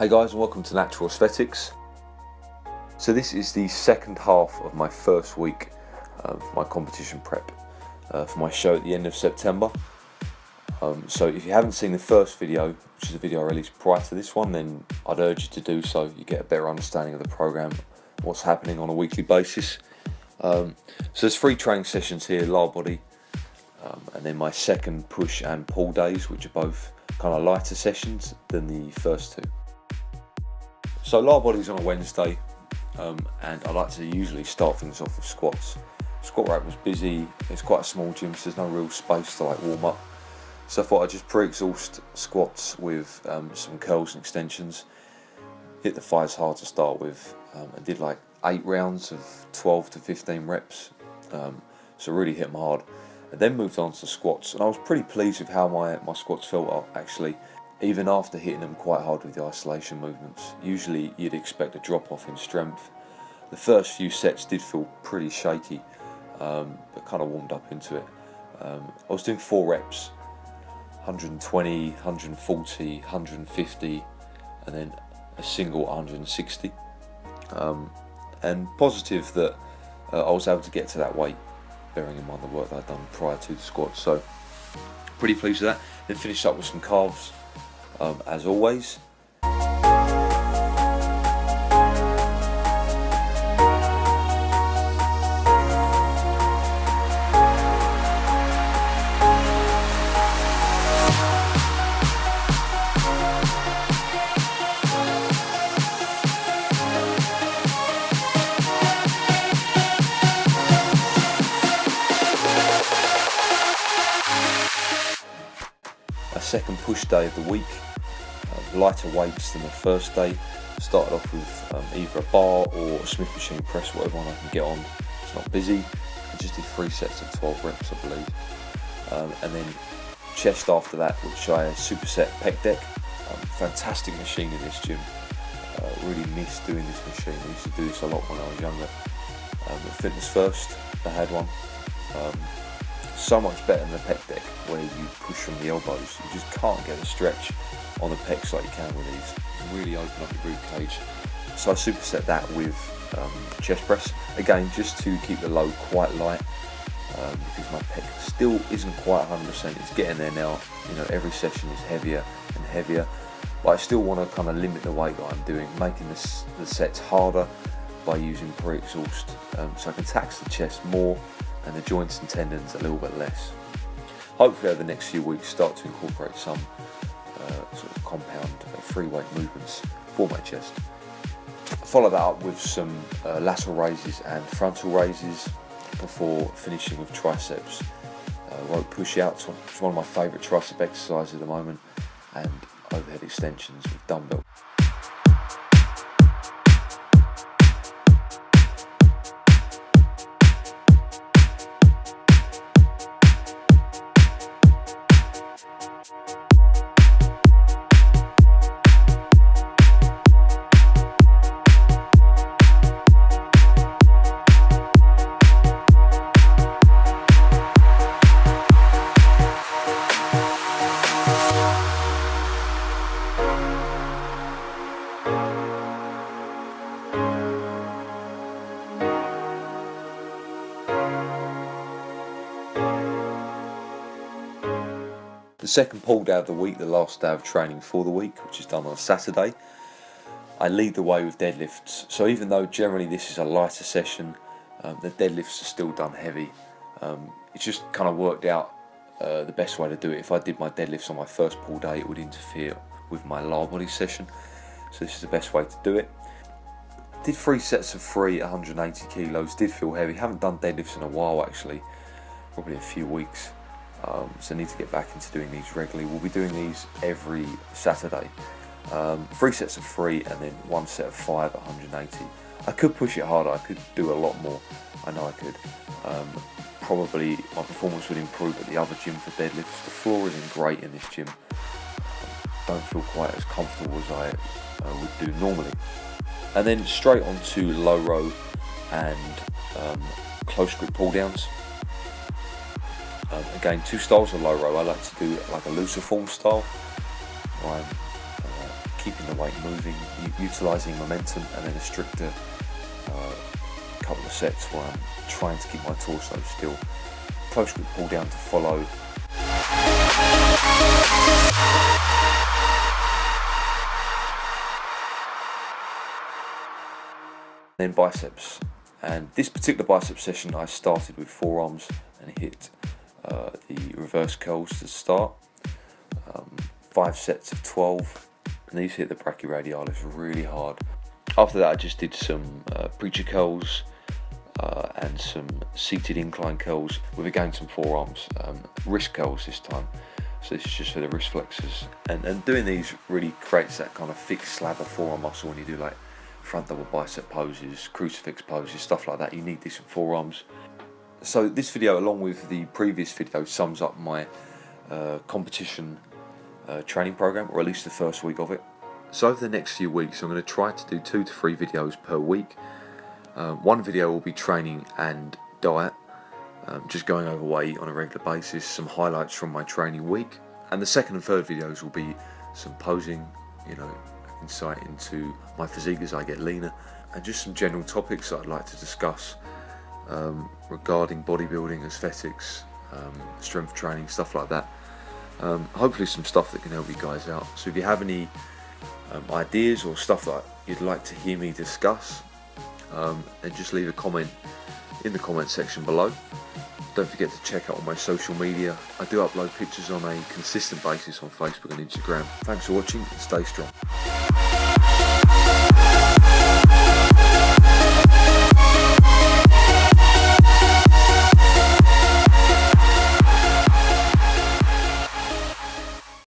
Hey guys, and welcome to Natural Aesthetics. So this is the second half of my first week of my competition prep for my show at the end of September. So if you haven't seen the first video, which is the video I released prior to this one, then I'd urge you to do so. You get a better understanding of the program, what's happening on a weekly basis. So there's 3 training sessions here, lower body, and then my second push and pull days, which are both kind of lighter sessions than the first 2. So lower body's on a Wednesday, and I like to usually start things off with squats. Squat rack was busy. It's quite a small gym, so there's no real space to warm up. So I thought I'd just pre-exhaust squats with some curls and extensions. Hit the thighs hard to start with. I did 8 rounds of 12 to 15 reps, so really hit them hard. And then moved on to squats, and I was pretty pleased with how my squats felt actually. Even after hitting them quite hard with the isolation movements. Usually you'd expect a drop off in strength. The first few sets did feel pretty shaky, but kind of warmed up into it. I was doing 4 reps, 120, 140, 150, and then a single 160. And positive that I was able to get to that weight, bearing in mind the work that I'd done prior to the squats. So pretty pleased with that. Then finished up with some calves. As always. A second push day of the week. Lighter weights than the first day. Started off with either a bar or a Smith machine press, whatever one I can get on. It's not busy. I just did 3 sets of 12 reps, I believe. And then chest after that, which I superset pec deck. Fantastic machine in this gym. Really miss doing this machine. I used to do this a lot when I was younger. At Fitness First, they had one. So much better than the pec deck, where you push from the elbows. You just can't get the stretch on the pecs like you can with these. Really open up your rib cage. So I superset that with chest press. Again, just to keep the load quite light, because my pec still isn't quite 100%. It's getting there now. You know, every session is heavier and heavier. But I still want to kind of limit the weight that I'm doing, making the sets harder by using pre-exhaust, so I can tax the chest more and the joints and tendons a little bit less. Hopefully over the next few weeks start to incorporate some sort of compound free weight movements for my chest. Follow that up with some lateral raises and frontal raises before finishing with triceps. Rope push outs, it's one of my favourite tricep exercises at the moment, and overhead extensions with dumbbell. The second pull day of the week, the last day of training for the week, which is done on a Saturday, I lead the way with deadlifts. So even though generally this is a lighter session, the deadlifts are still done heavy. It's just kind of worked out the best way to do it. If I did my deadlifts on my first pull day, it would interfere with my lower body session. So this is the best way to do it. Did 3 sets of 3 at 180 kilos, did feel heavy. Haven't done deadlifts in a while actually, probably a few weeks. So I need to get back into doing these regularly. We'll be doing these every Saturday. 3 sets of 3 and then 1 set of 5 at 180. I could push it harder, I could do a lot more. I know I could. Probably my performance would improve at the other gym for deadlifts. The floor isn't great in this gym. Don't feel quite as comfortable as I would do normally. And then straight on to low row and close grip pull downs. Again, 2 styles of low row. I like to do like a looser form style, where I'm keeping the weight moving, utilising momentum, and then a stricter couple of sets where I'm trying to keep my torso still. Close grip pull down to follow. Then biceps, and this particular bicep session I started with forearms and hit the reverse curls to start. 5 sets of 12, and these hit the brachyradialis really hard. After that I just did some preacher curls and some seated incline curls with again some forearms, wrist curls this time. So this is just for the wrist flexors, and doing these really creates that kind of thick slab of forearm muscle when you do like front double bicep poses, crucifix poses, stuff like that. You need decent forearms. So this video, along with the previous video, sums up my competition training program, or at least the first week of it. So over the next few weeks I'm going to try to do 2 to 3 videos per week. One video will be training and diet, just going over weight on a regular basis, some highlights from my training week, and the second and third videos will be some posing, insight into my physique as I get leaner, and just some general topics that I'd like to discuss regarding bodybuilding, aesthetics, strength training, stuff like that. Hopefully some stuff that can help you guys out. So if you have any ideas or stuff that you'd like to hear me discuss, then just leave a comment in the comment section below. Don't forget to check out all my social media. I do upload pictures on a consistent basis on Facebook and Instagram. Thanks for watching and stay strong.